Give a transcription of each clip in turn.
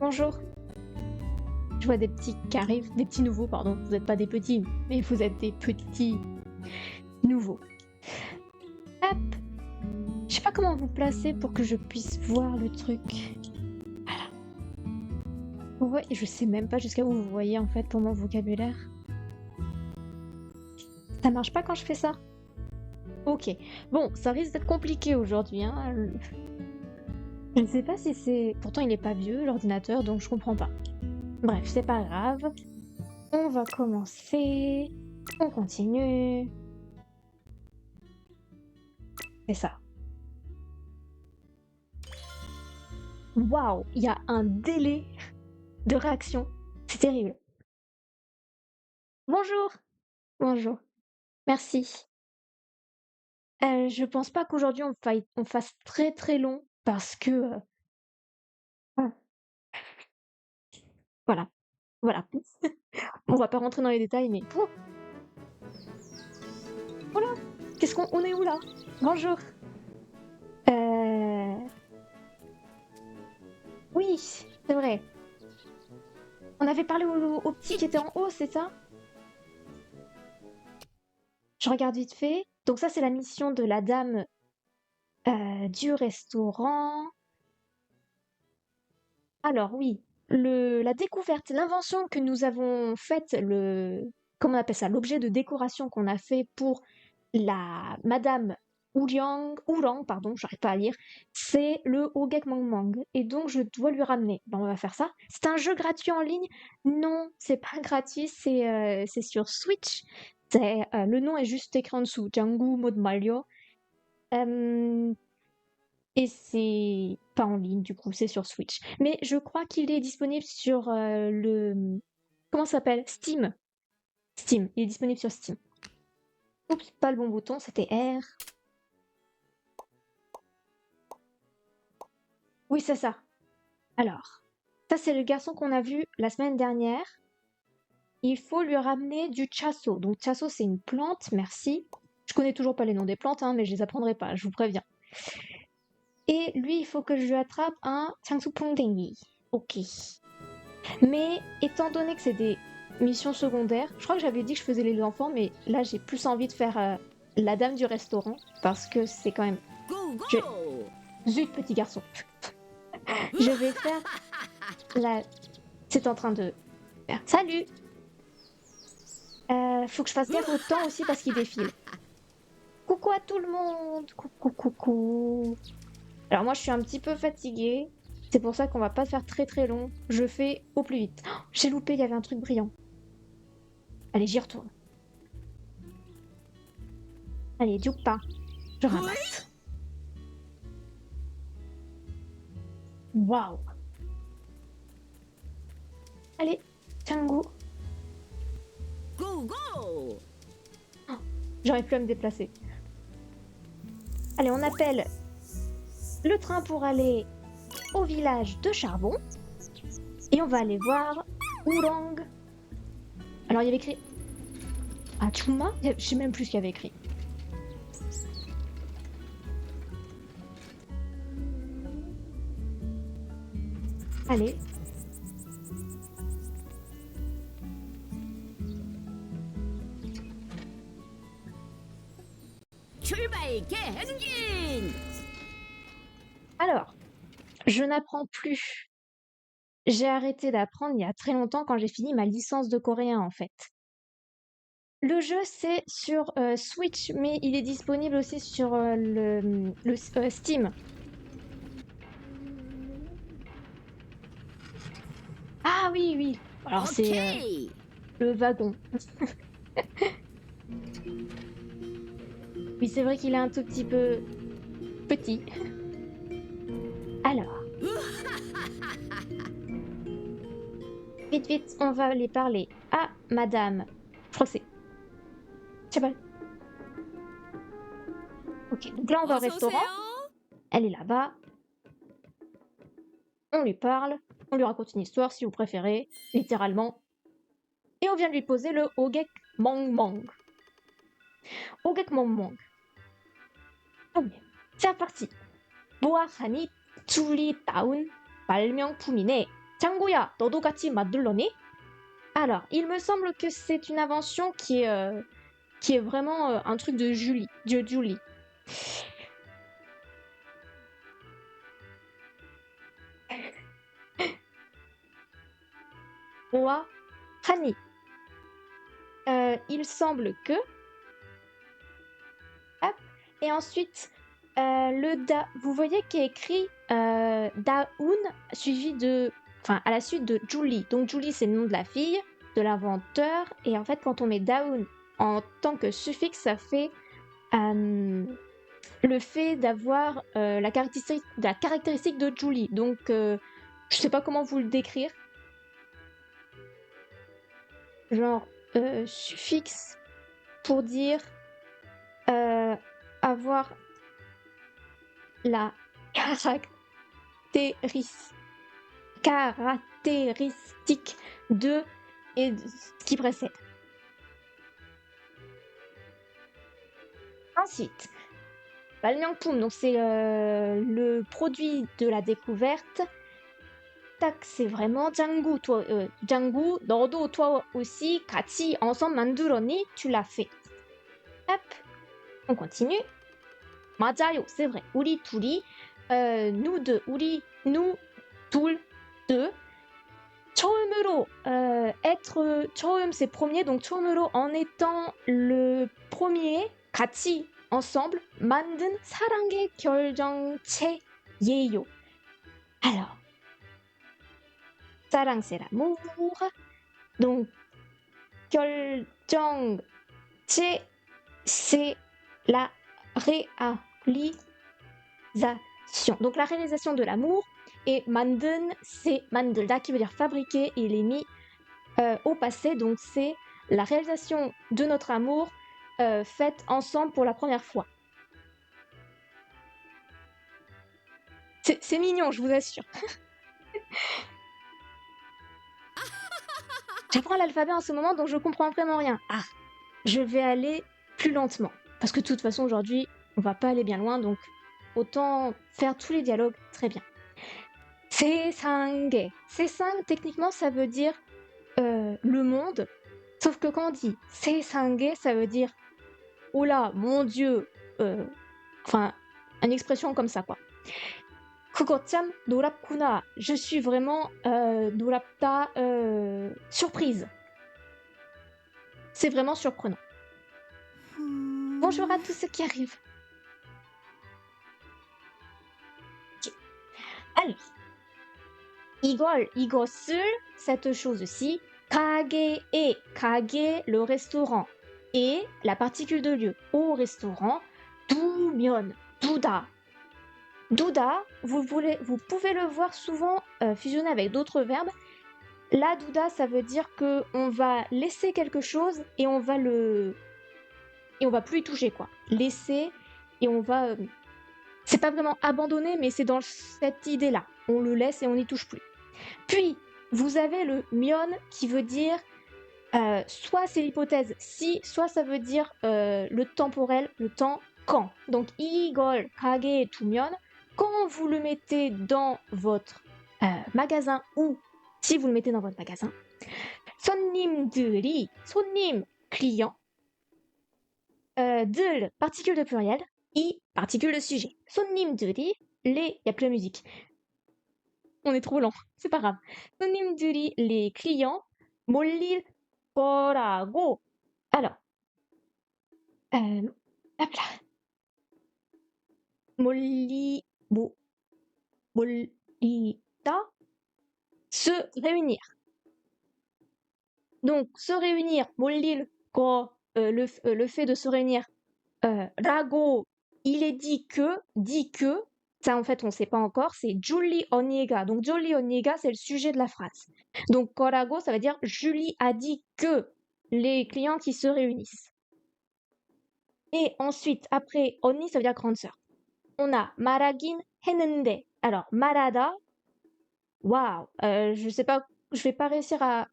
Bonjour. Je vois des petits qui arrivent, des petits nouveaux, pardon. Vous n'êtes pas des petits, mais vous êtes des petits nouveaux. Hop. Je sais pas comment vous placer pour que je puisse voir le truc. Voilà. Ouais, je sais même pas jusqu'à où vous voyez en fait pour mon vocabulaire. Ça marche pas quand je fais ça? Ok. Bon, ça risque d'être compliqué aujourd'hui, hein. Je ne sais pas si c'est... Pourtant, il est pas vieux, l'ordinateur, donc je comprends pas. Bref, c'est pas grave. On va commencer. On continue. C'est ça. Waouh, il y a un délai de réaction. C'est terrible. Bonjour. Bonjour. Merci. Je pense pas qu'aujourd'hui on fasse très très long parce que ah, voilà, voilà. On va pas rentrer dans les détails, mais oh, voilà. Qu'est-ce qu'on on est où là? Bonjour. Euh, oui, c'est vrai. On avait parlé au petit qui était en haut, c'est ça? Je regarde vite fait. Donc ça, c'est la mission de la dame du restaurant. Alors oui, la découverte, l'invention que nous avons faite, comment on appelle ça, l'objet de décoration qu'on a fait pour la Madame Ourang, pardon, j'arrive pas à lire, c'est le Ogek Mang Mang. Et donc je dois lui ramener. Ben, on va faire ça. C'est un jeu gratuit en ligne? Non, c'est pas gratuit, c'est sur Switch. Le nom est juste écrit en dessous, Django Mode Mario. Euh, et c'est pas en ligne, du coup, c'est sur Switch. Mais je crois qu'il est disponible sur comment ça s'appelle? Steam. Steam. Il est disponible sur Steam. Oups, pas le bon bouton, c'était R. Oui, c'est ça. Alors, ça c'est le garçon qu'on a vu la semaine dernière. Il faut lui ramener du chasso. Donc chasso c'est une plante, merci. Je connais toujours pas les noms des plantes, hein, mais je les apprendrai pas, je vous préviens. Et lui, il faut que je lui attrape un Changsu-Pongdengi. Ok. Mais étant donné que c'est des missions secondaires, je crois que j'avais dit que je faisais les enfants, mais là j'ai plus envie de faire la dame du restaurant parce que c'est quand même. Je... Zut, petit garçon. Je vais faire la. C'est en train de faire. Salut. Faut que je fasse gaffe au temps aussi parce qu'il défile. Coucou à tout le monde. Coucou, coucou. Alors moi je suis un petit peu fatiguée. C'est pour ça qu'on va pas faire très très long. Je fais au plus vite. Oh, j'ai loupé, il y avait un truc brillant. Allez, j'y retourne. Allez, Dupa. Je ramasse. Waouh. Allez, Changu. Go, go! Oh, j'aurais pu à me déplacer. Allez, on appelle le train pour aller au village de Charbon. Et on va aller voir Ourang. Alors, il y avait écrit Achuma. Je sais même plus ce qu'il y avait écrit. Allez. 출발 개행진! Alors, je n'apprends plus. J'ai arrêté d'apprendre il y a très longtemps quand j'ai fini ma licence de coréen en fait. Le jeu c'est sur Switch, mais il est disponible aussi sur Steam. Ah oui, oui. Alors c'est 오케이! le wagon. Oui, c'est vrai qu'il est un tout petit peu petit. Alors, vite, vite, on va aller parler à madame. Je crois que c'est Chabal. Ok, donc là on va au 어서 restaurant. 오세요! Elle est là-bas. On lui parle. On lui raconte une histoire si vous préférez, littéralement. Et on vient de lui poser le Ogek Mang Mang. Ogek Mang Mang. Oh, c'est reparti. 보아하니 툴리 다운 발명품이네. 짱구야, 너도 같이 만들러니? Alors, il me semble que c'est une invention qui est vraiment un truc de Julie, de Julie. Oa Hani. Il semble que. Hop. Et ensuite, vous voyez qu'il y a écrit Daun suivi de. Enfin, à la suite de Julie. Donc, Julie, c'est le nom de la fille, de l'inventeur. Et en fait, quand on met Daun en tant que suffixe, ça fait le fait d'avoir la caractéristique de Julie. Donc, je sais pas comment vous le décrire. Genre, suffixe pour dire avoir la caractéristique de et de ce qui précède. Ensuite, Balnyangpum, donc c'est le produit de la découverte. Tac, c'est vraiment Django, toi, Django, 너도 toi aussi, 같이 ensemble 만들었니? Tu l'as fait. Hop, on continue. 맞아요, c'est vrai. 우리 둘이, nous deux, nous deux. 처음으로, 처음 c'est premier, donc 처음으로 en étant le premier, 같이, ensemble, 만든 사랑의 결정체예요. Alors, 사랑 c'est l'amour, donc 결정체 c'est la réalisation. Donc la réalisation de l'amour. Et 만든, c'est 만들다 qui veut dire fabriquer et il est mis au passé. Donc c'est la réalisation de notre amour faite ensemble pour la première fois. C'est mignon, je vous assure. J'apprends l'alphabet en ce moment, donc je comprends vraiment rien. Ah, je vais aller plus lentement. Parce que de toute façon, aujourd'hui, on va pas aller bien loin, donc autant faire tous les dialogues très bien. 세상에. 세상, techniquement, ça veut dire le monde. Sauf que quand on dit 세상에, ça veut dire oh là, mon Dieu. Enfin, une expression comme ça, quoi. 그거 참 놀랍구나. Je suis vraiment 놀랍다, surprise. C'est vraiment surprenant. Bonjour à tous ceux qui arrivent. Okay. Alors, 이것을, cette chose-ci, 가게에, 가게, le restaurant, et la particule de lieu, au restaurant, 두면, 두다. 두다, vous pouvez le voir souvent fusionné avec d'autres verbes. Là, duda, ça veut dire que on va laisser quelque chose et on va plus y toucher, quoi. Laisser et on va. C'est pas vraiment abandonner, mais c'est dans cette idée-là. On le laisse et on n'y touche plus. Puis, vous avez le mion qui veut dire soit c'est l'hypothèse si, soit ça veut dire le temporel, le temps quand. Donc, 이걸 가게에 두면, quand vous le mettez dans votre magasin ou si vous le mettez dans votre magasin, 손님들이, 손님, client, 들, particule de pluriel, i, particule de sujet. 손님들이, les, il n'y a plus la musique. On est trop lent, c'est pas grave. 손님들이, les clients, 몰릴 거라고. Alors, hop là. 몰리다, se réunir. Donc, se réunir, 몰릴 거, le fait de se réunir, 라고, il est dit que, ça en fait on sait pas encore, c'est Julie 언니가. Donc Julie 언니가, c'est le sujet de la phrase. Donc 거라고, ça veut dire Julie a dit que les clients qui se réunissent. Et ensuite, après 언니, ça veut dire grande sœur. On a 말하긴 했는데. Alors, 말하다, waouh, je sais pas, je vais pas réussir à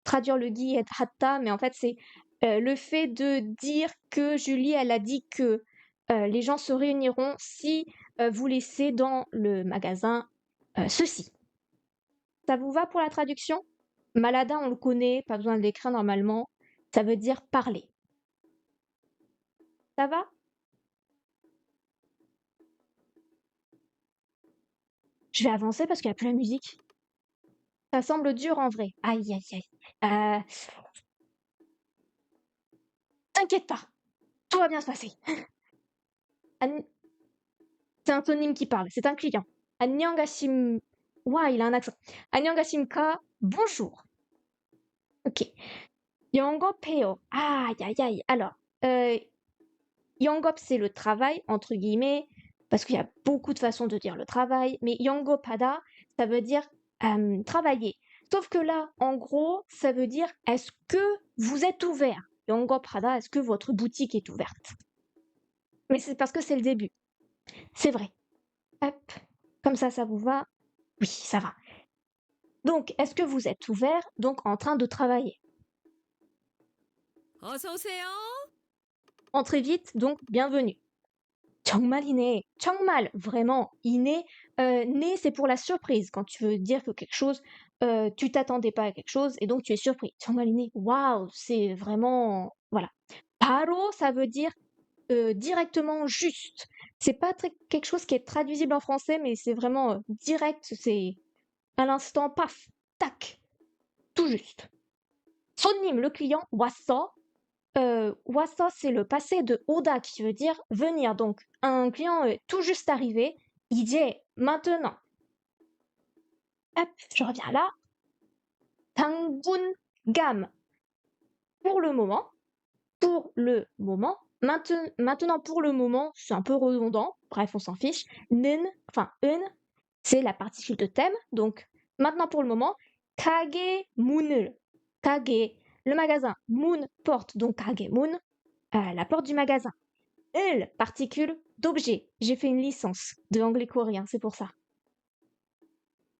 traduire le gi et hatta, mais en fait c'est le fait de dire que Julie, elle a dit que les gens se réuniront si vous laissez dans le magasin ceci. Ça vous va pour la traduction? Malada, on le connaît, pas besoin de l'écrire normalement. Ça veut dire parler. Ça va? Je vais avancer parce qu'il n'y a plus la musique. Ça semble dur en vrai. Aïe, aïe, aïe. Euh, T'inquiète pas, tout va bien se passer. An- C'est un synonyme qui parle, c'est un client. 안녕하심... Ouah, il a un accent. 안녕하십니까, bonjour. Ok. 영업해요. Aïe, aïe, aïe. Alors, 영업, c'est le travail, entre guillemets, parce qu'il y a beaucoup de façons de dire le travail, mais 영업하다, ça veut dire travailler. Sauf que là, en gros, ça veut dire est-ce que vous êtes ouvert? 영업하다, est-ce que votre boutique est ouverte? Mais c'est parce que c'est le début. C'est vrai. Hop, comme ça vous va? Oui, ça va. Donc, est-ce que vous êtes ouvert, donc en train de travailler? 어서 오세요. Entrez vite, donc bienvenue. 정말이네. 정말, vraiment. 이네. né, c'est pour la surprise, quand tu veux dire que quelque chose, tu t'attendais pas à quelque chose et donc tu es surpris. 정말이네. Waouh, c'est vraiment. Voilà. 바로, ça veut dire directement juste. C'est pas quelque chose qui est traduisible en français, mais c'est vraiment direct, c'est à l'instant, paf, tac, tout juste. 손님, le client, 왔어. 왔어, c'est le passé de 오다 qui veut dire venir. Donc, un client est tout juste arrivé. 이제, maintenant. Hop, je reviens là. 당분간. Pour le moment. Pour le moment. Maintenant, pour le moment, c'est un peu redondant. Bref, on s'en fiche. 는, enfin, 은, c'est la particule de thème. Donc, maintenant, pour le moment. 가게 문을. 가게, le magasin. 문, porte. Donc, 가게 문, la porte du magasin. Elle, particule d'objet. J'ai fait une licence de anglais-coréen, c'est pour ça.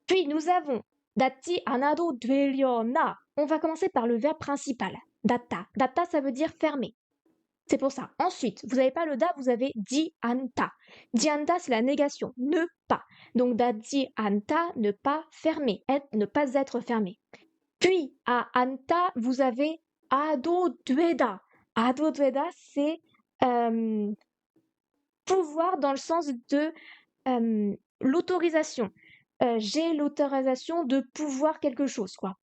Puis nous avons dati anado 되려나. On va commencer par le verbe principal. Data. Data, ça veut dire fermer. C'est pour ça. Ensuite, vous n'avez pas le da, vous avez di anta. Di anta, c'est la négation. Ne pas. Donc dati anta, ne pas fermer. Ne pas être fermé. Puis à anta, vous avez ado dueda. Ado dueda, c'est pouvoir dans le sens de l'autorisation. J'ai l'autorisation de pouvoir quelque chose, quoi.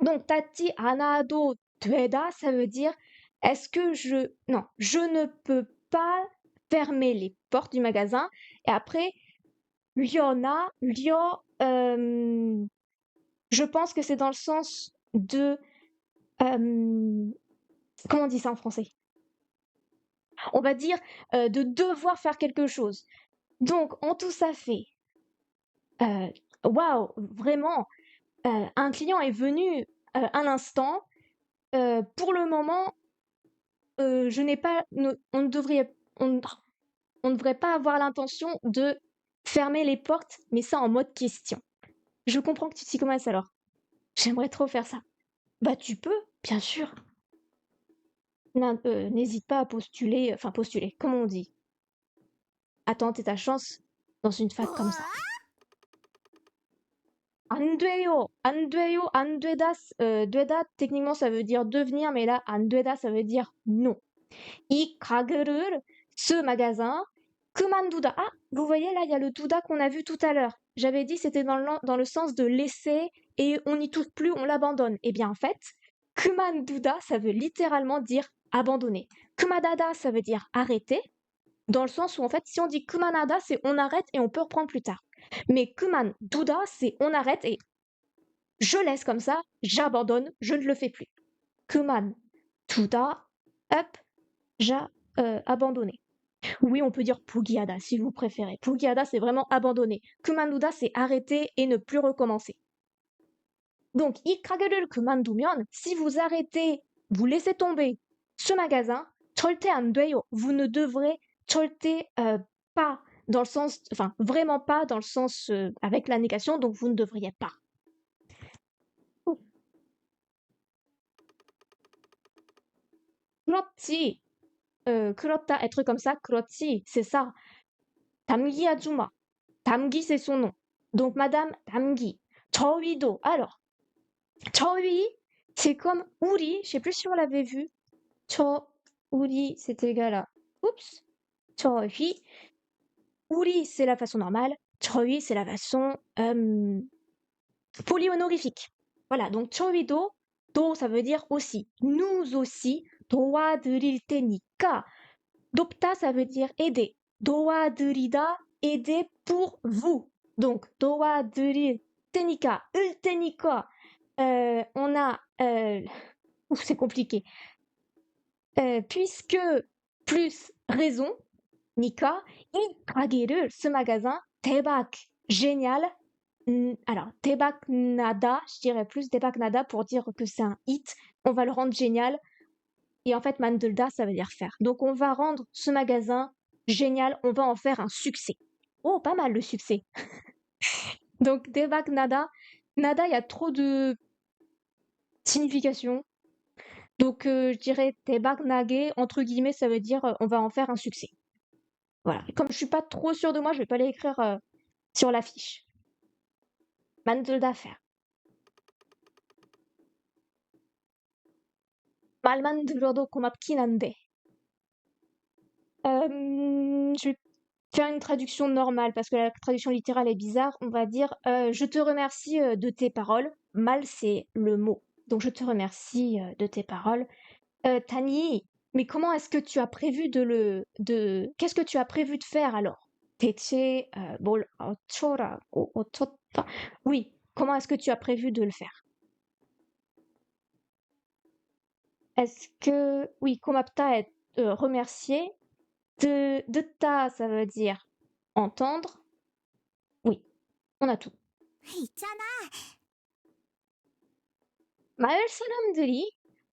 Donc, tati anado tueda, ça veut dire est-ce que je. Non, je ne peux pas fermer les portes du magasin. Et après, liona, lio, je pense que c'est dans le sens de. Comment on dit ça en français? On va dire de devoir faire quelque chose. Donc, en tout ça fait, waouh, vraiment, un client est venu un instant. Pour le moment, je n'ai pas, on ne devrait, on ne devrait pas avoir l'intention de fermer les portes, mais ça en mode question. Je comprends que tu t'y commences alors. J'aimerais trop faire ça. Bah tu peux, bien sûr. N'hésite pas à postuler, enfin postuler, comment on dit? À tenter ta chance dans une fac comme ça. 안 돼요, 안 돼요, 안 되다, 되다, techniquement ça veut dire devenir, mais là, 안 되다, ça veut dire non. 이 가게를, ce magasin, 그만두다. Ah, vous voyez là, il y a le 두다 qu'on a vu tout à l'heure. J'avais dit c'était dans le sens de laisser et on n'y touche plus, on l'abandonne. Eh bien en fait, 그만두다, ça veut littéralement dire abandonner. 그만하다, ça veut dire arrêter, dans le sens où en fait, si on dit 그만하다, c'est on arrête et on peut reprendre plus tard. Mais 그만두다, c'est on arrête et je laisse comme ça, j'abandonne, je ne le fais plus. 그만두다, hop, j'ai abandonné. Oui, on peut dire 포기하다 si vous préférez. 포기하다, c'est vraiment abandonner. 그만두다, c'est arrêter et ne plus recommencer. Donc, 이 가게를 그만두면, si vous arrêtez, vous laissez tomber ce magasin, 절대 안 돼요. Vous ne devrez 절대 pas, dans le sens, enfin, vraiment pas dans le sens avec la négation, donc vous ne devriez pas. 그렇지. 그렇다, être comme ça, 그렇지, c'est ça. 담기 아주마. 담기, c'est son nom. Donc, Madame Damgi. 저위도. Alors, 저위, c'est comme 우리. Je sais plus si on l'avait vu. 저, 우리, c'est égal à. Oups. 저위. 우리, c'est la façon normale. 저위, c'est la façon polyhonorifique. Voilà, donc 저위도, 도, ça veut dire aussi. Nous aussi, 도와드릴 테니까. 돕다, ça veut dire aider. 도와드리다, aider pour vous. Donc, 도와드릴 테니까, 을 테니까. On a... ouf, c'est compliqué. Puisque plus raison, Nika, 이 가게를, ce magasin, 대박, génial. Alors, 대박 nada, je dirais plus 대박 nada pour dire que c'est un hit. On va le rendre génial. Et en fait, 만들다, ça veut dire faire. Donc, on va rendre ce magasin génial. On va en faire un succès. Oh, pas mal le succès. Donc, 대박 nada. Nada, il y a trop de signification. Donc, je dirais 대박 나게, entre guillemets, ça veut dire on va en faire un succès. Voilà. Et comme je suis pas trop sûre de moi, je vais pas l'écrire sur l'affiche. 만들다 faire. 말만 들어도 고맙긴 한데. Je vais faire une traduction normale parce que la traduction littérale est bizarre. On va dire je te remercie de tes paroles. Mal, c'est le mot. Donc, je te remercie de tes paroles. Tani, mais comment est-ce que tu as prévu qu'est-ce que tu as prévu de faire alors? 대체 뭘 어쩌다. Oui, comment est-ce que tu as prévu de le faire? Est-ce que oui, 고맙다 est remercier. 듣다, ça veut dire entendre. Oui, on a tout. 있잖아. 마을 사람들이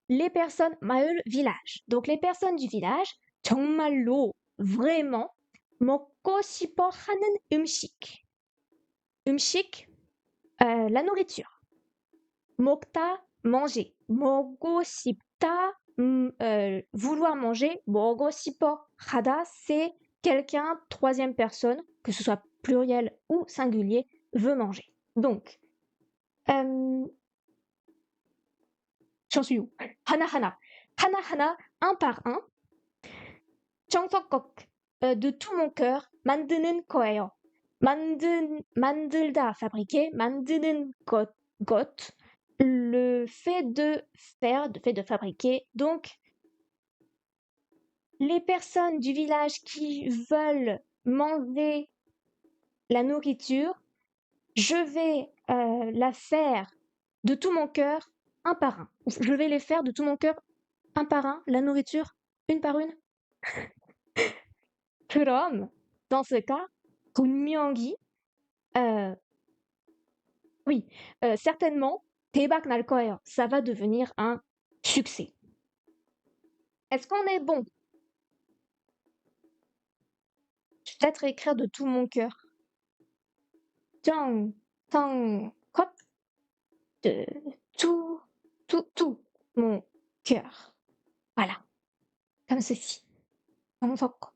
les personnes 마을 village. Donc les personnes du village 정말로 vraiment 먹고 싶어 하는 음식. 음식 la nourriture. 먹다 manger. 먹고 싶다 vouloir manger. 먹고 싶어 하다 c'est quelqu'un troisième personne que ce soit pluriel ou singulier veut manger. Donc j'en suis où? 하나하나. 하나하나, un par un. 정석껏, de tout mon cœur, 만드는 거예요. 만들다, fabriquer, 만드는 것, le fait de faire, le fait de fabriquer. Donc, les personnes du village qui veulent manger la nourriture, je vais la faire de tout mon cœur, un par un. Je vais les faire de tout mon cœur, un par un, la nourriture, une par une. 그럼, dans ce cas, 분명히, oui, certainement, 대박 날 거예요. Ça va devenir un succès. Est-ce qu'on est bon? Je vais peut-être écrire de tout mon cœur. 정성껏, de tout mon cœur. Voilà, comme ceci. 정성껏.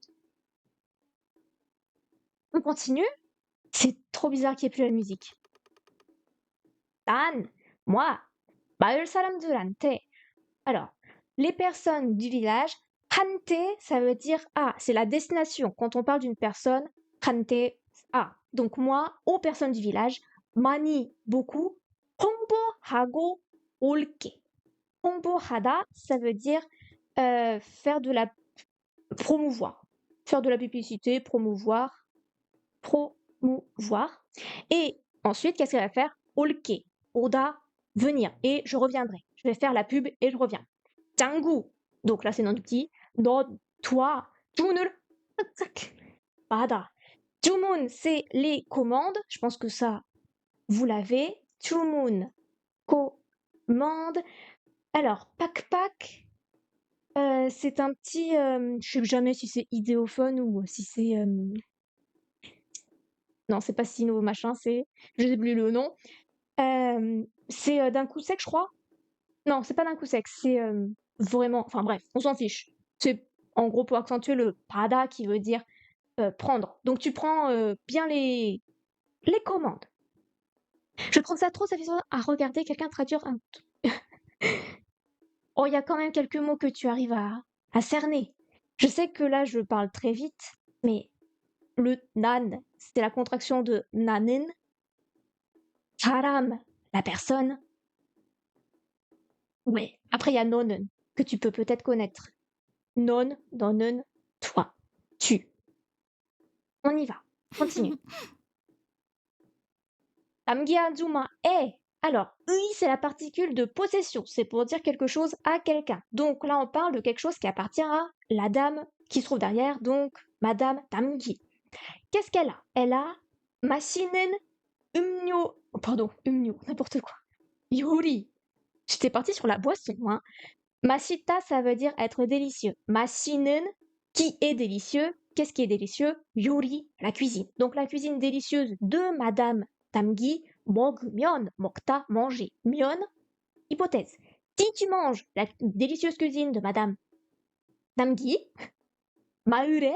On continue? C'est trop bizarre qu'il n'y ait plus la musique. 난, moi, 마을 사람들한테. Alors, les personnes du village, 한테, ça veut dire ah, c'est la destination. Quand on parle d'une personne, 한테, ah. Donc moi, aux personnes du village, 많이, beaucoup, 홍보하고 올게. 홍보하다, ça veut dire faire de la promouvoir. Faire de la publicité, promouvoir. Et ensuite, qu'est-ce qu'elle va faire? 올게, 오다, venir. Et je reviendrai. Je vais faire la pub et je reviens. 짱구. Donc là, c'est non petit. 너, toi, 주문을 받아. 주문, c'est les commandes. Je pense que ça, vous l'avez. 주문, commande. Alors, pack. C'est un petit... je sais jamais si c'est idéophone ou si c'est... Non, c'est pas Sino machin, c'est... Je sais plus le nom. C'est d'un coup sec, je crois. Non, c'est pas d'un coup sec, c'est vraiment... Enfin bref, on s'en fiche. C'est en gros pour accentuer le pada qui veut dire prendre. Donc tu prends bien les commandes. Je trouve ça trop satisfaisant à regarder quelqu'un traduire un... Oh, il y a quand même quelques mots que tu arrives à cerner. Je sais que là, je parle très vite, mais le nan, c'est la contraction de nanen. Saram, la personne. Ouais. Après, il y a nonen, que tu peux peut-être connaître. Non, nonen, toi, tu. On y va. Continue. Amgiazuma est. Alors, oui, c'est la particule de possession. C'est pour dire quelque chose à quelqu'un. Donc là, on parle de quelque chose qui appartient à la dame qui se trouve derrière, donc Madame Tamgi. Qu'est-ce qu'elle a? Elle a Machinen Umnyo. Oh, pardon, Umnyo, n'importe quoi. Yuri. J'étais partie sur la boisson, hein. Mashita, ça veut dire être délicieux. Machinen, qui est délicieux. Qu'est-ce qui est délicieux? Yuri, la cuisine. Donc la cuisine délicieuse de Madame Tamgi, 먹으면, 먹다, manger. Myon, hypothèse. Si tu manges la délicieuse cuisine de Madame Tamgi, 마을에,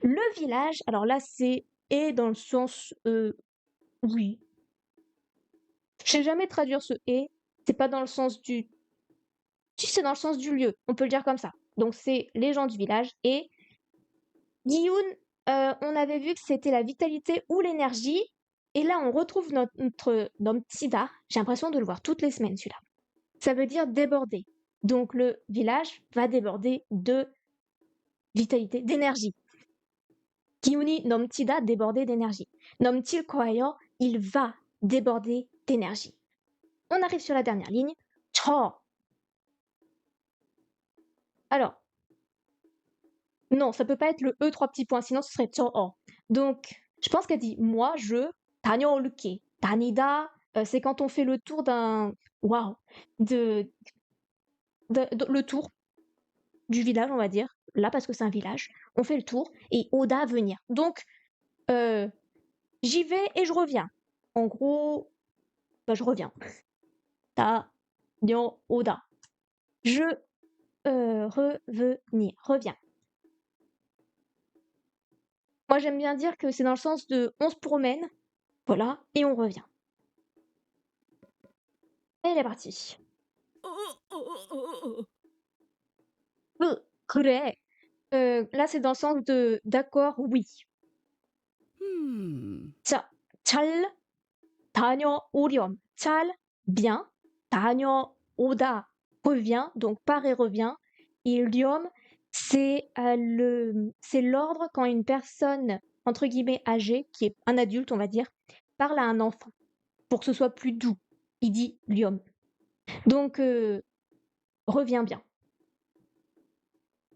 le village, alors là c'est et dans le sens oui. Je sais jamais traduire ce et, c'est pas dans le sens du... Si c'est dans le sens du lieu, on peut le dire comme ça. Donc c'est les gens du village et Giyun, on avait vu que c'était la vitalité ou l'énergie. Et là, on retrouve notre Nomtsida. J'ai l'impression de le voir toutes les semaines, celui-là. Ça veut dire déborder. Donc le village va déborder de vitalité, d'énergie. Giyuni Nomtsida, déborder d'énergie. Nomtil koayo, il va déborder d'énergie. On arrive sur la dernière ligne. Cho. Alors, non, ça peut pas être le E, trois petits points, sinon ce serait cho. Donc, je pense qu'elle dit moi, je, 다녀올게. 다니다, c'est quand on fait le tour d'un. Waouh! De, le tour du village, on va dire. Là, parce que c'est un village. On fait le tour. Et Oda, venir. Donc, euh, j'y vais et je reviens. En gros, bah, je reviens. Oda. Je revenir. Reviens. Moi, j'aime bien dire que c'est dans le sens de on se promène, voilà, et on revient. Et elle est partie. 그래. Là, c'est dans le sens de d'accord, oui. 자, 잘 다녀오렴. 잘, bien. 다녀오다, revient. Donc, part et revient. Et 렴, c'est l'ordre quand une personne, entre guillemets, âgée, qui est un adulte, on va dire, parle à un enfant pour que ce soit plus doux. Il dit 렴. Donc, reviens bien.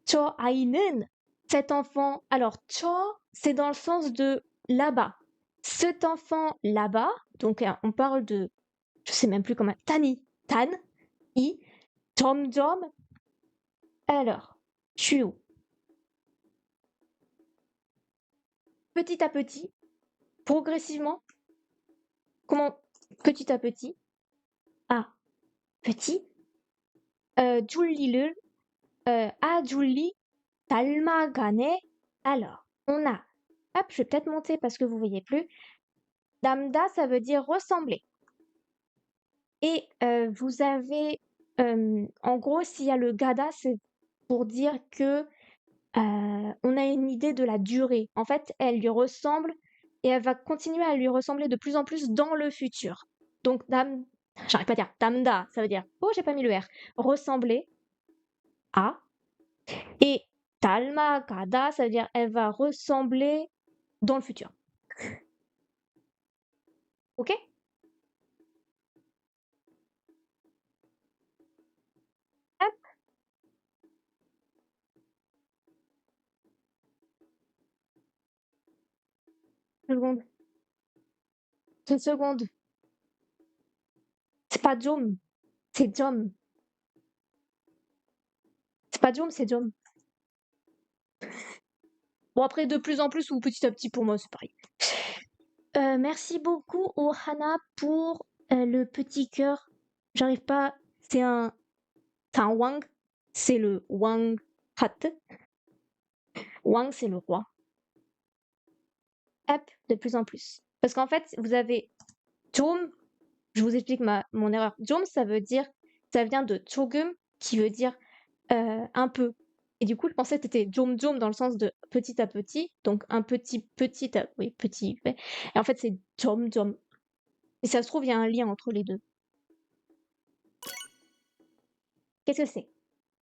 저 아이는, cet enfant. Alors, 저, c'est dans le sens de là-bas. Cet enfant là-bas, donc on parle de, je sais même plus comment, tani, tan, i, 점점. Alors, je suis où? Petit à petit, progressivement. Comment? Petit à petit. Ah, petit. 줄리를, 줄리, 닮아가네. Alors, on a, hop, je vais peut-être monter parce que vous voyez plus. Damda, ça veut dire ressembler. Et vous avez, en gros, s'il y a le gada, c'est pour dire que on a une idée de la durée. En fait, elle lui ressemble et elle va continuer à lui ressembler de plus en plus dans le futur. Donc, j'arrive pas à dire damda, ça veut dire, oh, j'ai pas mis le R, ressembler à. Et talma gada, ça veut dire elle va ressembler dans le futur. Ok? Hop, 2 secondes. 2 secondes. C'est pas Jom, c'est Jom. C'est pas Jom, c'est Jom. Bon, après, de plus en plus ou petit à petit, pour moi, c'est pareil. Merci beaucoup, Ohana, pour le petit cœur. J'arrive pas. C'est un Wang. C'est le Wang Hat. Wang, c'est le roi. Hop, de plus en plus. Parce qu'en fait, vous avez Jom je vous explique mon erreur. 좀, ça vient de 조금, qui veut dire un peu. Et du coup, je pensais que c'était 좀 dans le sens de petit à petit, donc un oui, petit. Ouais. Et en fait, c'est 점점. Et ça se trouve, il y a un lien entre les deux. Qu'est-ce que c'est?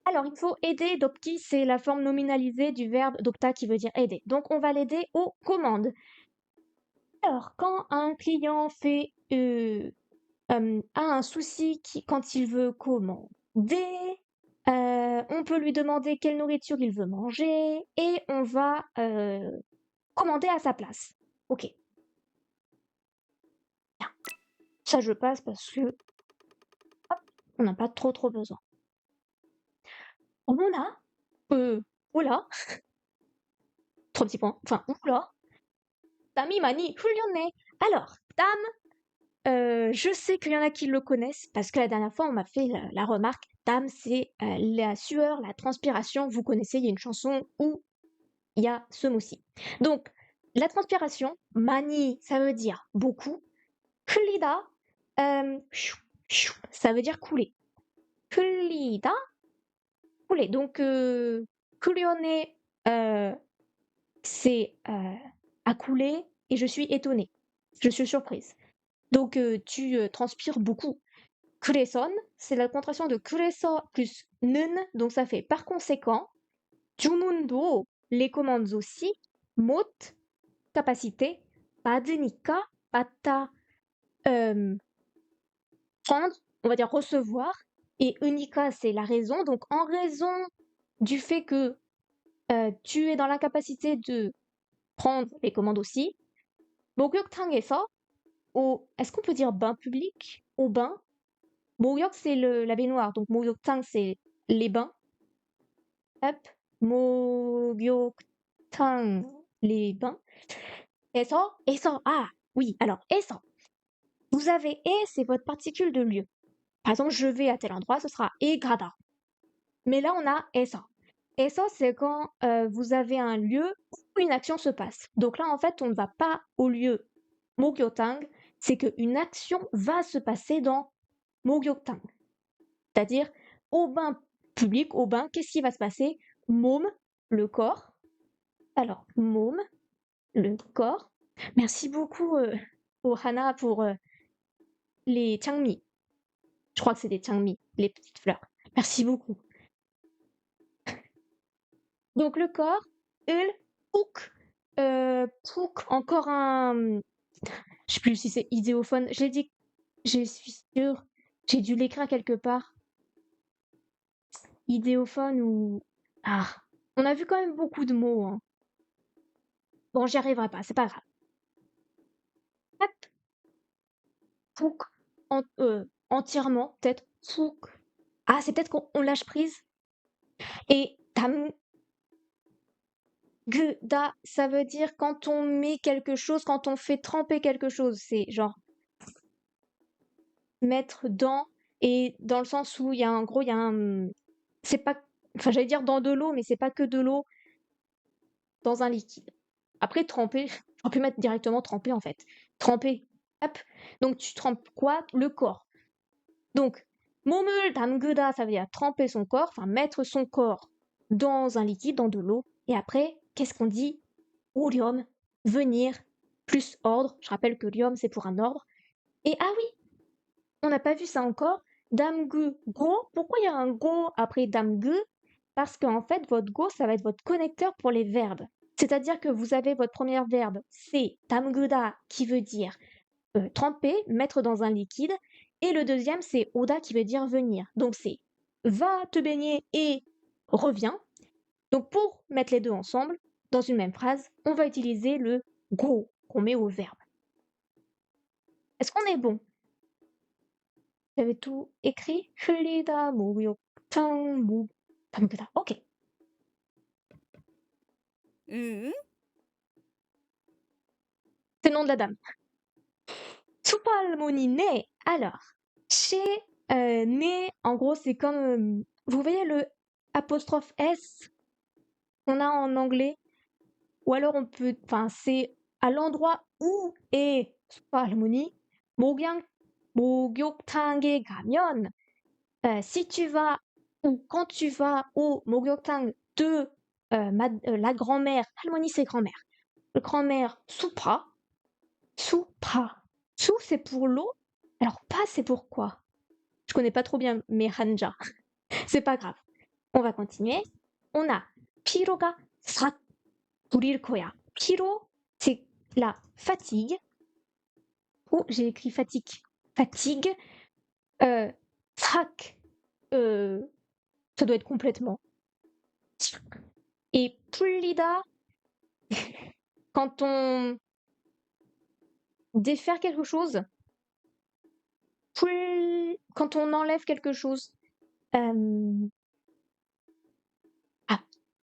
Alors, il faut aider. Dopki, c'est la forme nominalisée du verbe dopta qui veut dire aider. Donc, on va l'aider aux commandes. Alors, quand un client a un souci quand il veut commander, on peut lui demander quelle nourriture il veut manger et on va commander à sa place. Ok, bien. Ça, je passe parce que hop, on n'a pas trop besoin. On a, oula, 3 petits points, enfin, oula, 땀이 많이 흘렸네. Alors, 땀, je sais qu'il y en a qui le connaissent parce que la dernière fois, on m'a fait la remarque. 땀, c'est la sueur, la transpiration. Vous connaissez, il y a une chanson où il y a ce mot-ci. Donc, la transpiration, 많이, ça veut dire beaucoup. 흘리다, ça veut dire couler. 흘리다, couler. Donc, 흘려내, c'est à couler et je suis étonnée. Je suis surprise. Donc, tu transpires beaucoup. 그래서, c'est la contraction de 그래서 plus 는, donc ça fait par conséquent. 주문도, les commandes aussi. 못, capacité. 받으니까, 받다, prendre, on va dire recevoir. Et unica, c'est la raison. Donc, en raison du fait que tu es dans l'incapacité de prendre les commandes aussi. 목욕탕에서, est-ce qu'on peut dire bain public? Au bain. 목욕, c'est la baignoire. Donc, 목욕탕, c'est les bains. Hop. 목욕탕, les bains. 에서, ah, oui, alors, 에서. Vous avez et, c'est votre particule de lieu. Par exemple, je vais à tel endroit, ce sera e grada. Mais là, on a 에서. 에서, c'est quand vous avez un lieu où une action se passe. Donc là, en fait, on ne va pas au lieu 목욕탕, c'est qu'une action va se passer dans 목욕탕. C'est-à-dire, au bain public, au bain, qu'est-ce qui va se passer? 몸, le corps. Alors, 몸, le corps. Merci beaucoup au Hana pour les changmi. Je crois que c'est des changmi, les petites fleurs. Merci beaucoup. Donc le corps, 을, 푹, encore un... Je sais plus si c'est idéophone. Je l'ai dit, je suis sûre. J'ai dû l'écrire quelque part. Idéophone ou... Ah, on a vu quand même beaucoup de mots. Hein. Bon, j'y arriverai pas, c'est pas grave. Hop. 푹, entièrement, peut-être. 푹. Ah, c'est peut-être qu'on lâche prise. Et da, ça veut dire quand on met quelque chose, quand on fait tremper quelque chose. C'est genre mettre dans, et dans le sens où il y a en gros, il y a un... C'est pas... Enfin, j'allais dire dans de l'eau, mais c'est pas que de l'eau dans un liquide. Après, tremper, on peut mettre directement tremper en fait. Tremper. Hop. Donc tu trempes quoi? Le corps. Donc, 몸을 담그다, ça veut dire tremper son corps, enfin mettre son corps dans un liquide, dans de l'eau. Et après, qu'est-ce qu'on dit? 오렴, venir, plus ordre. Je rappelle que liom, c'est pour un ordre. Et ah oui, on n'a pas vu ça encore. Damgu, go. Pourquoi il y a un go après damgu? Parce qu'en fait, votre go, ça va être votre connecteur pour les verbes. C'est-à-dire que vous avez votre premier verbe, c'est damguda, qui veut dire tremper, mettre dans un liquide. Et le deuxième, c'est oda, qui veut dire venir. Donc c'est va te baigner et reviens. Donc pour mettre les deux ensemble, dans une même phrase, on va utiliser le go qu'on met au verbe. Est-ce qu'on est bon? Vous avez tout écrit? 흘리다, 목욕탕, 담그다. Ok. 응? C'est le nom de la dame. Tupalmoni né. Alors, chez né, en gros, c'est comme. Vous voyez le apostrophe S qu'on a en anglais? Ou alors on peut. Enfin, c'est à l'endroit où est Tupalmoni. 목양 목욕탕에 가면, si tu vas ou quand tu vas au 목욕탕 de la grand-mère, 할머니 c'est grand-mère, grand-mère 수파, 수파, 수 c'est pour l'eau, alors pas c'est pour quoi? Je connais pas trop bien mes hanja, c'est pas grave. On va continuer. On a 피로가 싹 부릴 거야. 피로, c'est la fatigue. Oh, j'ai écrit fatigue. Fatigue. 싹, ça doit être complètement. Et 풀리다, quand on défaire quelque chose, quand on enlève quelque chose.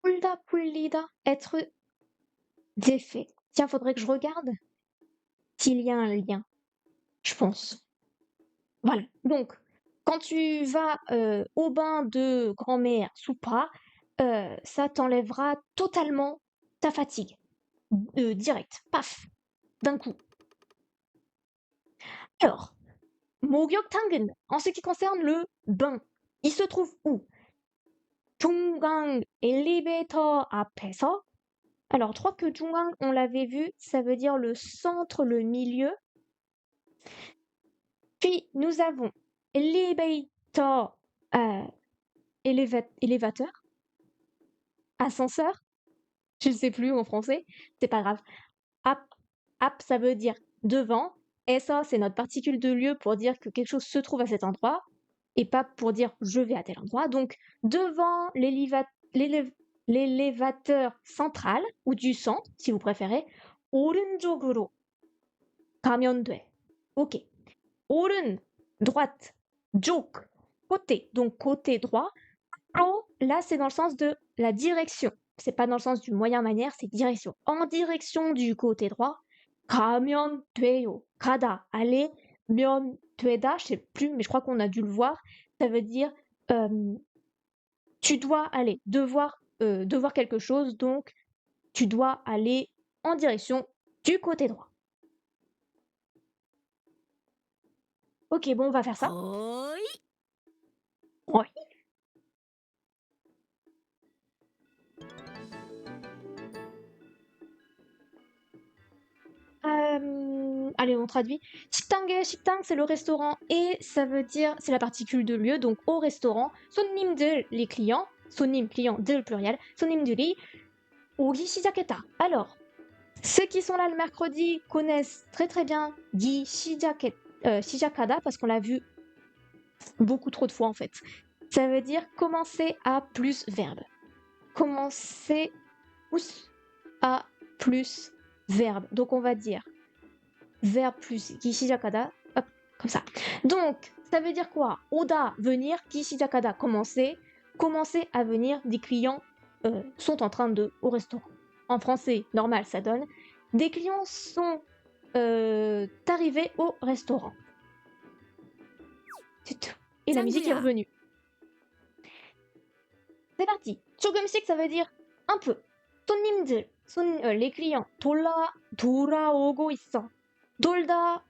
풀다, 풀리다, être défait. Tiens, faudrait que je regarde s'il y a un lien, je pense. Voilà. Donc, quand tu vas au bain de grand-mère Soupa, ça t'enlèvera totalement ta fatigue. Direct, paf, d'un coup. Alors, 목욕탕은, en ce qui concerne le bain, il se trouve où? 중앙 엘리베이터 앞에서. Alors, je crois que 중앙, on l'avait vu, ça veut dire le centre, le milieu. Puis, nous avons elevator, élévateur, ascenseur, je ne sais plus en français, c'est pas grave. Ap, ça veut dire devant, et ça, c'est notre particule de lieu pour dire que quelque chose se trouve à cet endroit, et pas pour dire je vais à tel endroit. Donc, devant l'élévateur central, ou du centre, si vous préférez, 오른쪽으로 가면 돼. Ok. 오른, droite. 쪽, côté. Donc, côté droit. Pro, là, c'est dans le sens de la direction. C'est pas dans le sens du moyen manière, c'est direction. En direction du côté droit. 가면 돼요. 가다, aller. 면 되다, je sais plus, mais je crois qu'on a dû le voir. Ça veut dire tu dois aller, devoir quelque chose, donc tu dois aller en direction du côté droit. Ok, bon, on va faire ça. ほーい Ouais. Allez, on traduit. 식당계, 식당, c'est le restaurant et ça veut dire, c'est la particule de lieu, donc au restaurant. 손님들, les clients. 손님, client, 들 pluriel. 손님들이 오기 시작했다. Alors, ceux qui sont là le mercredi connaissent très très bien 기 시작하다 parce qu'on l'a vu beaucoup trop de fois en fait. Ça veut dire commencer à plus verbe. Commencer à plus verbe. Donc on va dire verbe plus 기 시작하다, hop, comme ça. Donc ça veut dire quoi? 오다, venir, 기 시작하다, commencer. Commencer à venir, des clients sont en train de au restaurant. En français, normal, ça donne. Des clients sont arrivés au restaurant. C'est tout. Et la musique est revenue. C'est parti. 조금씩, ça veut dire un peu. 손님들, les clients. 돌아오고 있어. 돌다,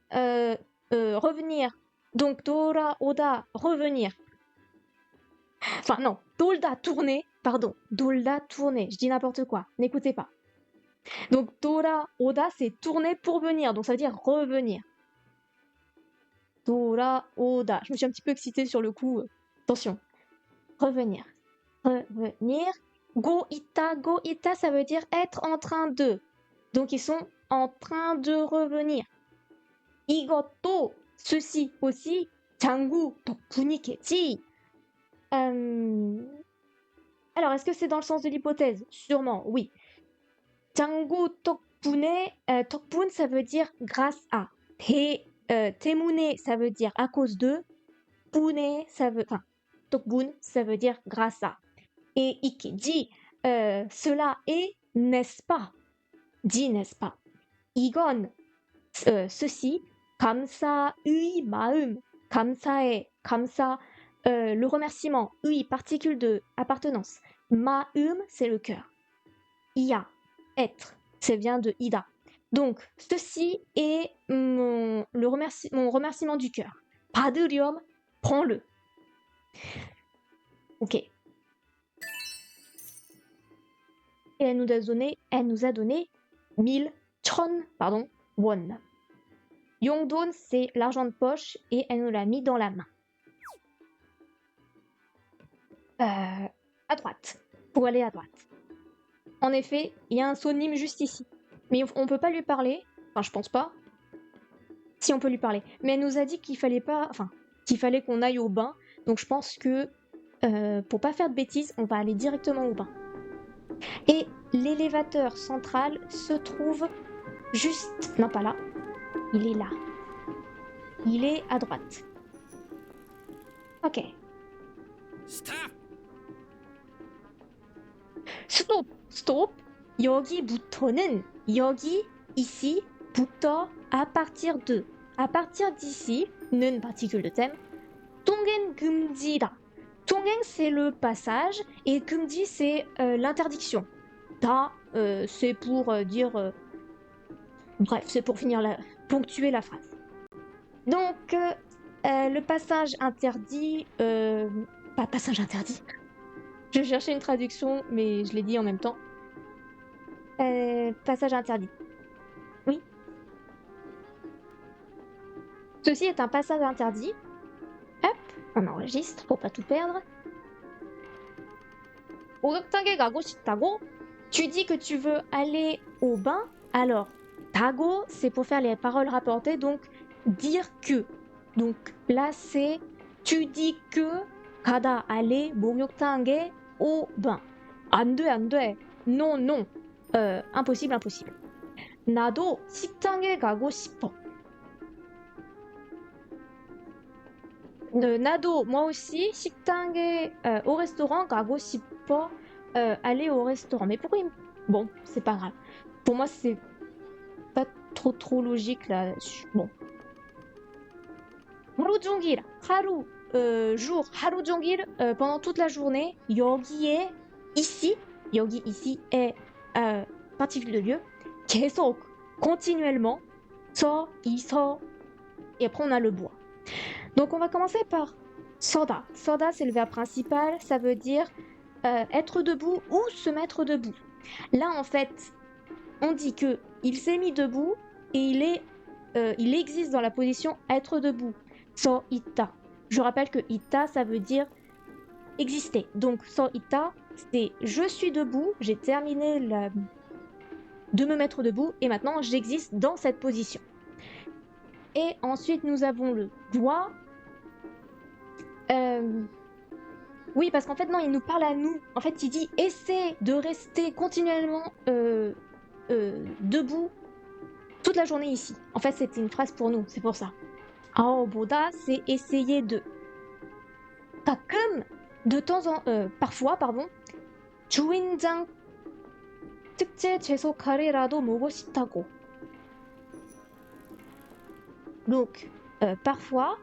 revenir. Donc 돌아오다, revenir. Enfin non, 돌다, tourner. Pardon, 돌다, tourner. Je dis n'importe quoi. N'écoutez pas. Donc 돌아오다, c'est tourner pour venir. Donc ça veut dire revenir. 돌아오다. Je me suis un petit peu excitée sur le coup. Attention. Revenir. Revenir. Go ita, ça veut dire être en train de. Donc ils sont en train de revenir. 이것도, ceci aussi, 장구 덕분이겠지. Alors, est-ce que c'est dans le sens de l'hypothèse? Sûrement, oui. 장구 덕분에, 덕분, ça veut dire grâce à. 때문에, ça veut dire à cause de. 분에, ça veut, enfin, 덕분, ça veut dire grâce à. Et 이겠지, cela est, n'est-ce pas? Dit, n'est-ce pas? 이건, ceci, 감사의 마음, 감사의, 감사, le remerciement, 의, particule de appartenance. 마음, c'est le cœur. Ia, être, ça vient de ida. Donc, ceci est mon remerciement du cœur. 받으렴, prends-le. Ok. Et elle nous a donné 1000 won. Yongdon, c'est l'argent de poche et elle nous l'a mis dans la main. À droite, pour aller à droite. En effet, il y a un sonime juste ici. Mais on peut pas lui parler. Enfin, je pense pas. Si, on peut lui parler. Mais elle nous a dit qu'il fallait pas... Enfin, qu'il fallait qu'on aille au bain. Donc je pense que, pour pas faire de bêtises, on va aller directement au bain. Et l'élévateur central se trouve juste... Non, pas là. Il est là. Il est à droite. Ok. Stop. Stop, stop. 여기부터는 여기 ici 부터 à partir de. À partir d'ici, 는 particule de thème. 동행 금지다. 동행 c'est le passage et 금지 c'est l'interdiction. Da c'est pour dire bref, c'est pour ponctuer la phrase. Donc le passage interdit pas passage interdit. Je cherchais une traduction, mais je l'ai dit en même temps. Passage interdit. Oui. Ceci est un passage interdit. Hop, on enregistre pour pas tout perdre. 목욕탕에 가고 싶다고? Tu dis que tu veux aller au bain. Alors, 다고, c'est pour faire les paroles rapportées, donc dire que. Donc là, c'est tu dis que 가다, aller, 목욕탕에 au bain. 안 돼, 안 돼. Non, non. Impossible, impossible. 나도 식당에 가고 싶어. 나도, moi aussi, 식당에, au restaurant, 가고 싶어, aller au restaurant. Mais pourquoi Bon, c'est pas grave. Pour moi, c'est pas trop logique là. Bon. 하루 종일, 하루, jour, 하루 종일, pendant toute la journée, 여기에, ici, 여기, ici, est particule de lieu, 계속, continuellement, 서, 이서, et après on a le bois. Donc on va commencer par 서다. 서다, c'est le verbe principal, ça veut dire être debout ou se mettre debout. Là, en fait, on dit que il s'est mis debout et il existe dans la position être debout. So ita. Je rappelle que ita, ça veut dire exister. Donc so ita, c'est je suis debout, j'ai terminé de me mettre debout et maintenant j'existe dans cette position. Et ensuite, nous avons le doigt. Oui, parce qu'en fait, non, il nous parle à nous. En fait, il dit essaie de rester continuellement debout toute la journée ici. En fait, c'était une phrase pour nous, c'est pour ça. 아오보다, c'est essayer de. 가끔, parfois, 주인장 특제 제소 카레라도 먹고 싶다고. Donc, parfois,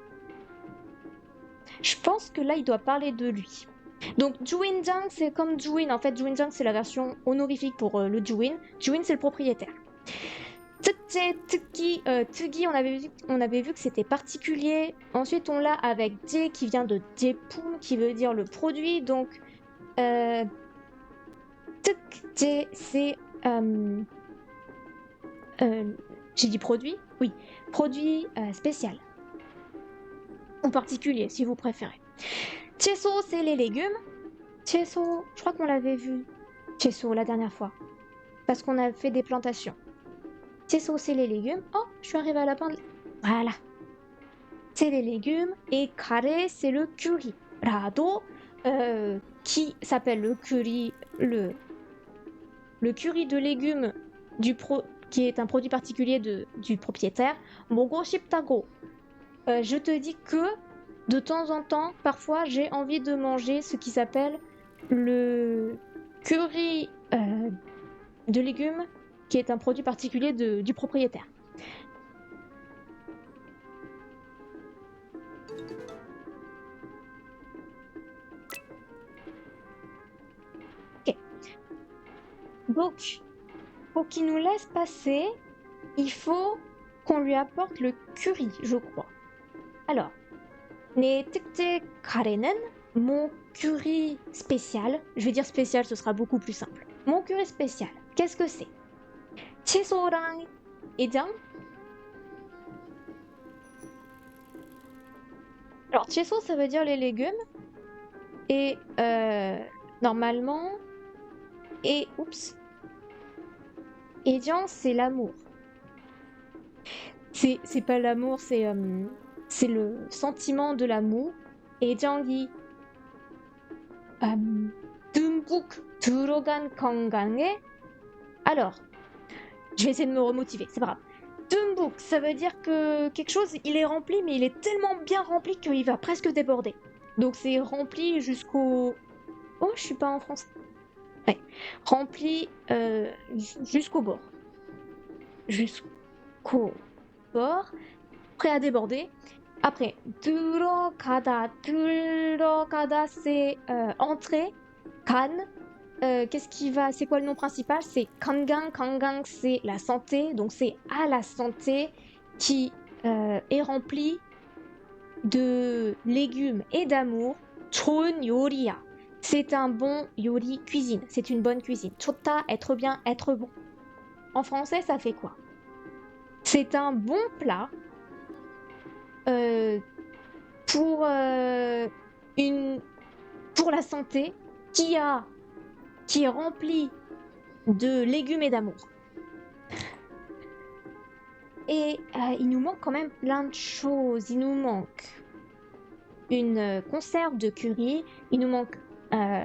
je pense que là, il doit parler de lui. Donc, Juinjang, c'est comme Juin. En fait, Juinjang, c'est la version honorifique pour le Juin. Juin, c'est le propriétaire. Tukje, Tuki, Tugi, on avait vu que c'était particulier. Ensuite, on l'a avec Je qui vient de Jepum, qui veut dire le produit. Donc, Tukje, c'est... j'ai dit produit? Oui, produit spécial. En particulier, si vous préférez. Cheso, c'est les légumes. Cheso, je crois qu'on l'avait vu. Cheso, la dernière fois. Parce qu'on a fait des plantations. Cheso, c'est les légumes. Oh, je suis arrivée à la fin de... Voilà. C'est les légumes. Et kare, c'est le curry. Rado, qui s'appelle le curry... Le curry de légumes qui est un produit particulier du propriétaire. Mogo shiptago. Je te dis que, de temps en temps, parfois, j'ai envie de manger ce qui s'appelle le curry de légumes, qui est un produit particulier du propriétaire. Ok. Donc, pour qu'il nous laisse passer, il faut qu'on lui apporte le curry, je crois. Alors, 내 특제 카레는 mon curry spécial. Je vais dire spécial, ce sera beaucoup plus simple. Mon curry spécial, qu'est-ce que c'est? 채소랑 해장. Alors, 채소, ça veut dire les légumes. Et normalement, 해장, c'est l'amour. C'est pas l'amour, c'est le sentiment de l'amour. 애정이 듬뿍 들어간 건강에. Alors, je vais essayer de me remotiver, c'est pas grave. 듬뿍, ça veut dire que quelque chose, il est rempli, mais il est tellement bien rempli qu'il va presque déborder. Donc c'est rempli jusqu'au... Oh, je suis pas en français. Ouais. Rempli jusqu'au bord. Jusqu'au bord. Prêt à déborder. Après, 들어가다, c'est entrer. 간, qu'est-ce qui va... C'est quoi le nom principal? C'est 건강. 건강, c'est la santé. Donc c'est à la santé qui est remplie de légumes et d'amour. 좋은 요리야. C'est un bon yori cuisine. C'est une bonne cuisine. 좋다, être bien, être bon. En français, ça fait quoi? C'est un bon plat pour la santé qui est rempli de légumes et d'amour. Et il nous manque quand même plein de choses. Il nous manque une conserve de curry. Il nous manque...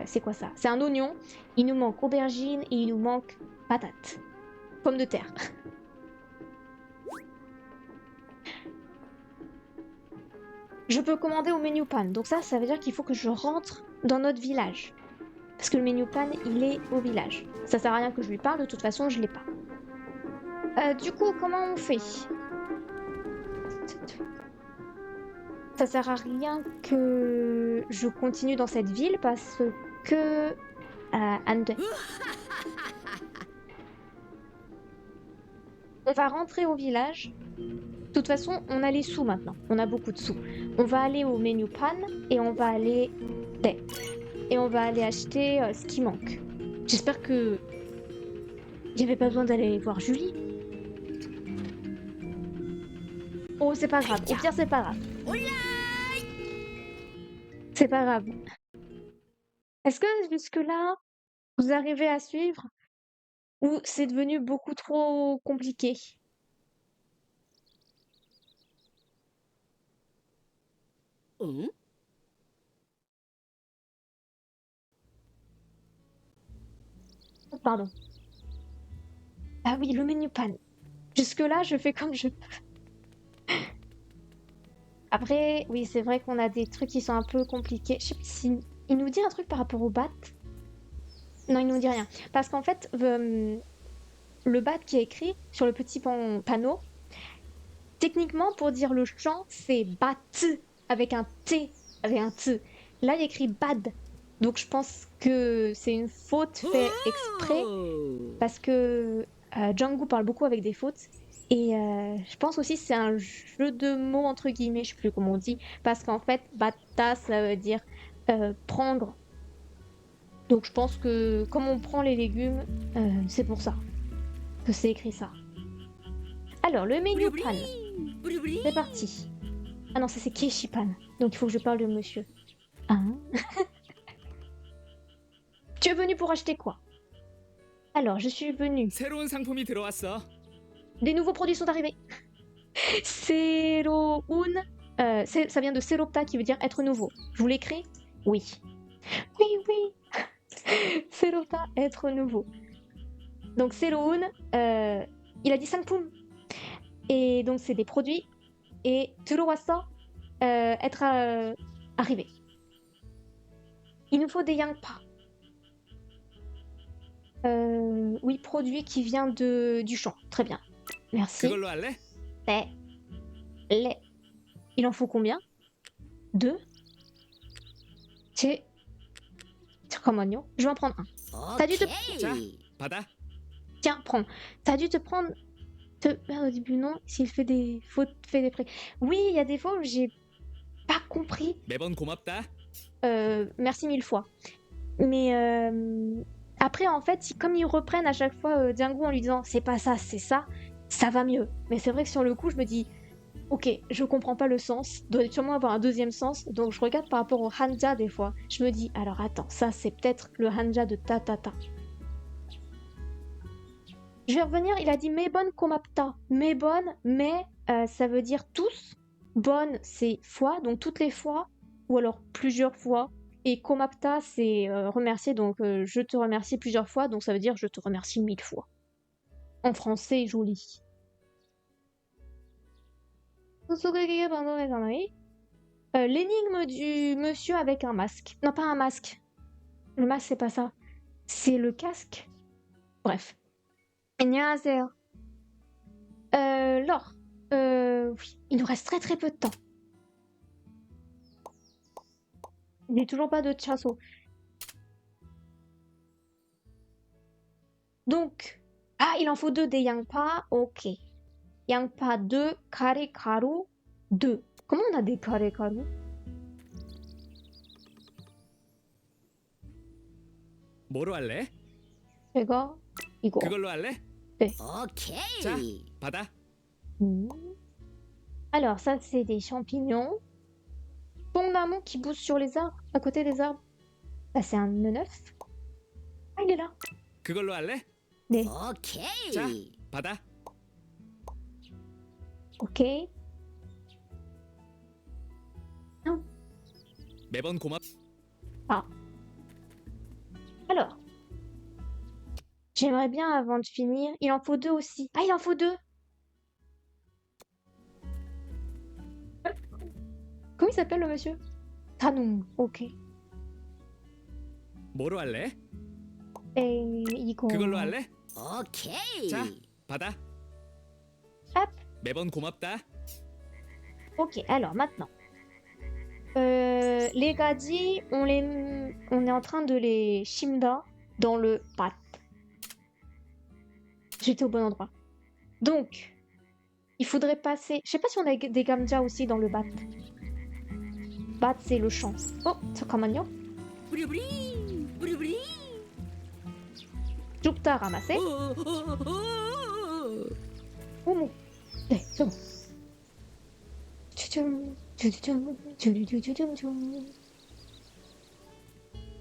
c'est quoi ça? C'est un oignon. Il nous manque aubergine et il nous manque patate. Pomme de terre. Je peux commander au menu pan. Donc ça veut dire qu'il faut que je rentre dans notre village. Parce que le menu pan, il est au village. Ça sert à rien que je lui parle, de toute façon, je l'ai pas. Du coup, comment on fait? Ça sert à rien que je continue dans cette ville parce que... On va rentrer au village. De toute façon, on a les sous maintenant. On a beaucoup de sous. On va aller au menu pan et on va aller... Et on va aller acheter ce qui manque. J'espère que... Il n'y avait pas besoin d'aller voir Julie. Oh, c'est pas grave. Au pire, c'est pas grave. C'est pas grave. Est-ce que jusque-là, vous arrivez à suivre? Ou c'est devenu beaucoup trop compliqué? Oh, pardon. Ah oui, le menu pan. Jusque-là, je fais comme je peux. Après, oui, c'est vrai qu'on a des trucs qui sont un peu compliqués. Je sais pas si... Il nous dit un truc par rapport au bat. Non, il nous dit rien. Parce qu'en fait, le bat qui est écrit sur le petit panneau, techniquement, pour dire le chant, c'est bat avec un T, avec un T. Là, il y a écrit bad. Donc, je pense que c'est une faute faite exprès. Parce que Django parle beaucoup avec des fautes. Et je pense aussi que c'est un jeu de mots, entre guillemets, je sais plus comment on dit. Parce qu'en fait, bata, ça veut dire prendre. Donc je pense que comme on prend les légumes, c'est pour ça que c'est écrit ça. Alors, le menu pan. C'est parti. Ah non, ça c'est Keshipan. Donc il faut que je parle de monsieur. Hein? Tu es venu pour acheter quoi? Alors, je suis venue. 새로운 상품이 들어왔어. Des nouveaux produits sont arrivés. Seroun. Ça vient de Seropta qui veut dire être nouveau. Je vous l'écris? Oui. Oui, oui. Seropta, être nouveau. Donc Seroun, il a dit Sanpum. Et donc c'est des produits. Et 들어왔어, être arrivé. Il nous faut des yangpa. Oui, produit qui vient du champ. Très bien. Merci. 그걸로 할래? Les. Il en faut combien? 2. 잠깐만요. Je vais en prendre un. T'as dû te... 자, 받아. Tiens, prends. T'as dû te prendre... Au début, non. S'il fait des fautes, fait des prêts. Oui, il y a des fois où j'ai pas compris. 매번 고맙다. Merci 1000 fois. Mais après, en fait, comme ils reprennent à chaque fois Django en lui disant c'est pas ça, c'est ça, ça va mieux. Mais c'est vrai que sur le coup, je me dis ok, je comprends pas le sens, doit sûrement avoir un deuxième sens, donc je regarde par rapport au hanja des fois. Je me dis alors attends, ça c'est peut-être le hanja de ta ta ta. Je vais revenir, il a dit mebon komapta. Mebon, mais ça veut dire tous. Bonne, c'est fois, donc toutes les fois, ou alors plusieurs fois. Et komapta, c'est remercier, donc je te remercie plusieurs fois, donc ça veut dire je te remercie 1000 fois. En français, joli. L'énigme du monsieur avec un masque. Non, pas un masque. Le masque, c'est pas ça. C'est le casque. Bref. 안녕하세요. Laure. Oui, il nous reste très très peu de temps. Il n'est toujours pas de chasso. Donc, il en faut 2 des Yangpa. Ok. Yangpa 2, carré carreau 2. Comment on a des carré carreau? 뭐로 할래? 제가 이거. 그걸로 할래? 오케이. 자, 받아. Alors, ça, c'est des champignons. Pongnamu qui pousse sur les arbres, à côté des arbres. Ça, c'est un neuf. Ah, il est là. 그걸로 할래? 네. 오케이. 자, 받아. Ok. 매번 고맙. Alors. J'aimerais bien, avant de finir... Il en faut 2 aussi. Ah, il en faut 2. Comment il s'appelle, le monsieur? Tanum. Ok. 뭐로 할래? 이거... 그걸로 할래? 오케이. 자, 받아. Hop. 매번 고맙다. Ok, alors, maintenant. Les gadis, on est en train de les shimda dans le bat. J'étais au bon endroit. Donc, il faudrait passer... Je sais pas si on a des gamja aussi dans le bat. Bat, c'est le champ. Oh, 잠깐만요. 뿌리뿌리. 뿌리뿌리. Jupta ramassé. Oumo. C'est bon.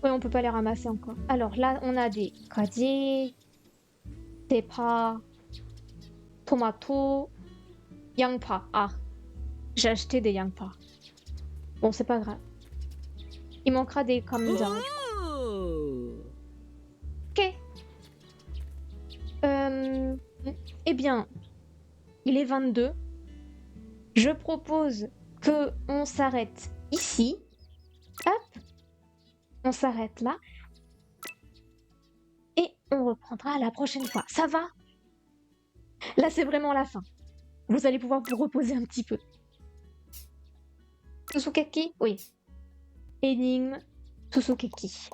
Ouais, on peut pas les ramasser encore. Alors là, on a des gaji, 대파, tomato, 양파. Ah, j'ai acheté des 양파. Bon, c'est pas grave. Il manquera des 감자. Ok. Eh bien, il est 22. Je propose que on s'arrête ici. Hop. On s'arrête là. Et on reprendra la prochaine fois. Ça va? Là, c'est vraiment la fin. Vous allez pouvoir vous reposer un petit peu. Tsukeki? Oui. Énigme. Tsukeki.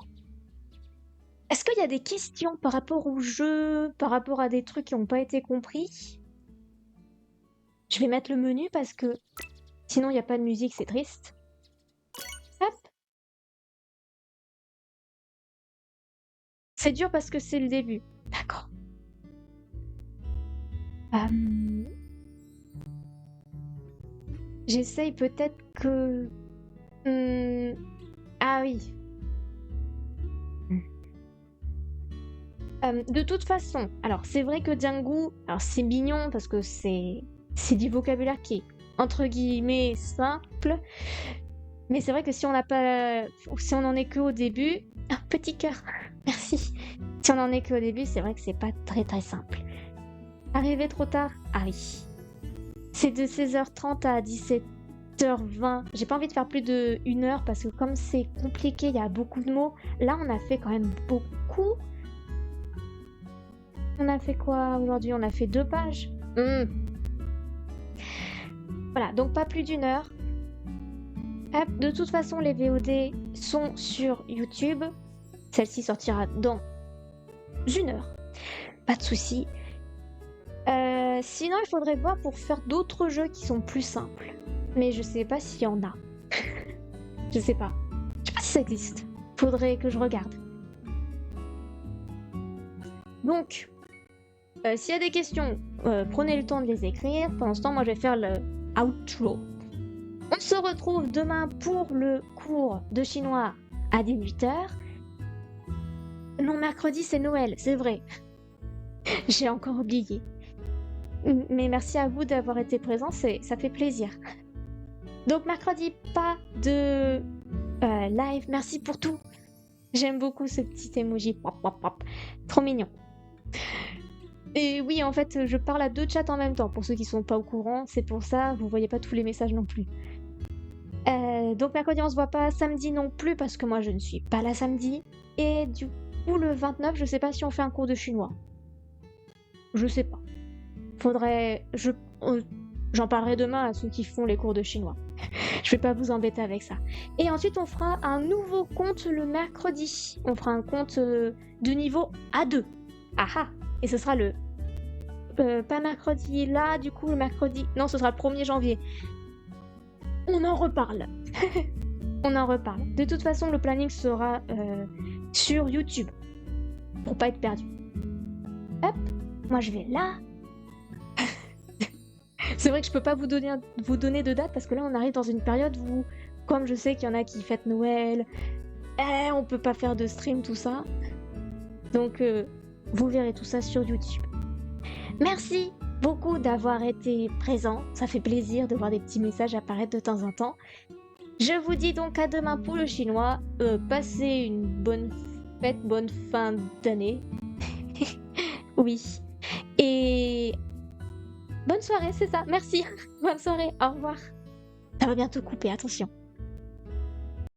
Est-ce qu'il y a des questions par rapport au jeu, par rapport à des trucs qui n'ont pas été compris? Je vais mettre le menu parce que sinon il n'y a pas de musique, c'est triste. Hop. C'est dur parce que c'est le début. D'accord. J'essaye peut-être que... Ah oui. De toute façon, alors c'est vrai que Django, alors c'est mignon parce que c'est du vocabulaire qui est entre guillemets simple, mais c'est vrai que si on en est que au début, un petit cœur, merci. Si on en est que au début, c'est vrai que c'est pas très très simple. Arrivé trop tard, ah oui. C'est de 16h30 à 17h20. J'ai pas envie de faire plus de 1 heure parce que comme c'est compliqué, il y a beaucoup de mots. Là, on a fait quand même beaucoup. On a fait quoi aujourd'hui? On a fait 2 pages. Voilà, donc pas plus d'1 heure. Hop, de toute façon, les VOD sont sur YouTube. Celle-ci sortira dans 1 heure. Pas de souci. Sinon, il faudrait voir pour faire d'autres jeux qui sont plus simples. Mais je sais pas s'il y en a. Je sais pas. Je sais pas si ça existe. Faudrait que je regarde. Donc, s'il y a des questions, prenez le temps de les écrire. Pendant ce temps, moi, je vais faire le outro. On se retrouve demain pour le cours de chinois à 18h. Non, mercredi, c'est Noël, c'est vrai. J'ai encore oublié. Mais merci à vous d'avoir été présents, ça fait plaisir. Donc, mercredi, pas de live. Merci pour tout. J'aime beaucoup ce petit emoji. Pop, pop, pop. Trop mignon. Et oui, en fait, je parle à 2 chats en même temps. Pour ceux qui sont pas au courant, c'est pour ça, vous voyez pas tous les messages non plus. Donc mercredi, on se voit pas. Samedi non plus, parce que moi, je ne suis pas là samedi. Et du coup, le 29, je sais pas si on fait un cours de chinois. Je sais pas. Faudrait... J'en parlerai demain à ceux qui font les cours de chinois. Je vais pas vous embêter avec ça. Et ensuite, on fera un nouveau compte le mercredi. On fera un compte de niveau A2. Aha. Et ce sera le... pas mercredi là, du coup, le mercredi... Non, ce sera le 1er janvier. On en reparle. On en reparle. De toute façon, le planning sera sur YouTube. Pour pas être perdu. Hop. Moi, je vais là. C'est vrai que je peux pas vous donner de date parce que là, on arrive dans une période où, comme je sais qu'il y en a qui fêtent Noël, on peut pas faire de stream, tout ça. Donc, vous verrez tout ça sur YouTube. Merci beaucoup d'avoir été présent. Ça fait plaisir de voir des petits messages apparaître de temps en temps. Je vous dis donc à demain pour le chinois. Passez une bonne fête, bonne fin d'année. Oui. Et bonne soirée, c'est ça. Merci. Bonne soirée. Au revoir. Ça va bientôt couper, attention.